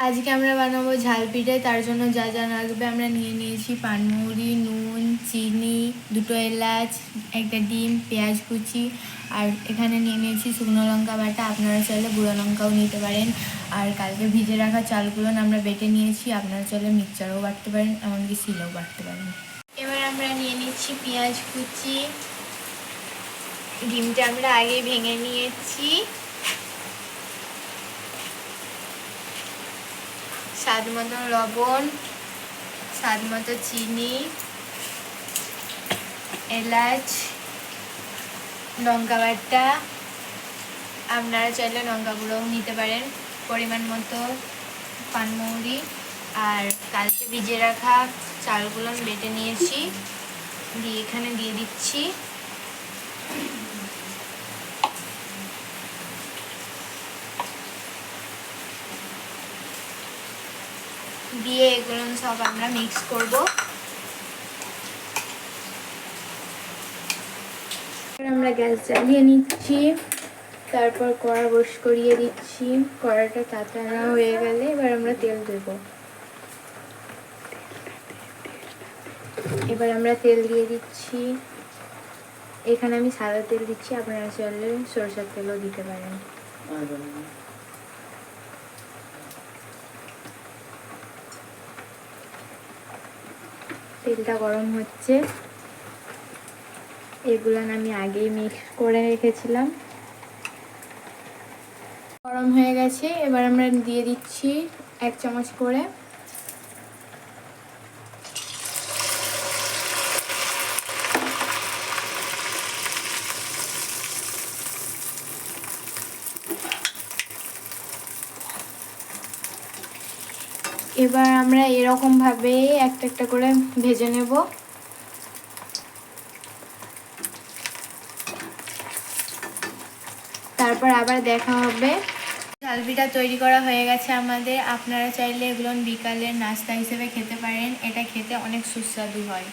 আজকে আমরা বানাবো ঝাল পিঠে। তার জন্য যা যা লাগবে আমরা নিয়ে নিয়েছি পানমৌরি, নুন, চিনি, 2টো এলাচ, একটা ডিম, পেঁয়াজ কুচি, আর এখানে নিয়ে নিয়েছি শুকনো লঙ্কা বাটা। আপনারা চাইলে গুঁড়ো লঙ্কাও নিতে পারেন। আর কালকে ভিজে রাখা চালগুলো আমরা বেটে নিয়েছি। আপনারা চাইলে মিক্সচারও বাটতে পারেন, এমনকি শিলেও বাটতে পারেন। এবার আমরা নিয়ে নিচ্ছি পেঁয়াজ কুচি। ডিমটা আমরা আগে ভেঙে নিয়েছি। স্বাদ মতো লবণ, স্বাদ মতো চিনি, এলাচ, লঙ্কা বাটা, আপনারা চাইলে লঙ্কা গুঁড়োও নিতে পারেন, পরিমাণ মতো পানমৌরি, আর কালকে ভিজে রাখা চালগুলো বেটে নিয়েছি, দিয়ে এখানে দিয়ে দিচ্ছি। দিয়ে এগুলো সব আমরা মিক্স করব। আমরা গ্যাস জ্বালিয়ে নিচ্ছি, তারপর কড়া বস করিয়ে দিচ্ছি। কড়াটা তাতানো হয়ে গেলে এবার আমরা তেল দেব। এবার আমরা তেল দিয়ে দিচ্ছি। এখানে আমি সাদা তেল দিচ্ছি, আপনারা চাইলে সরষের তেলও দিতে পারেন। তেলটা গরম হচ্ছে, এগুলো আমি আগেই মিক্স করে রেখেছিলাম। গরম হয়ে গেছে, এবার আমরা দিয়ে দিচ্ছি 1 চামচ করে। এবার আমরা এরকম ভাবে একটা একটা করে ভেজে নেব। তারপর আবার দেখা হবে। ঝাল পিঠা তৈরি করা হয়ে গেছে আমাদের। আপনারা চাইলে এগুলো বিকালের নাস্তা হিসেবে খেতে পারেন। এটা খেতে অনেক সুস্বাদু হয়।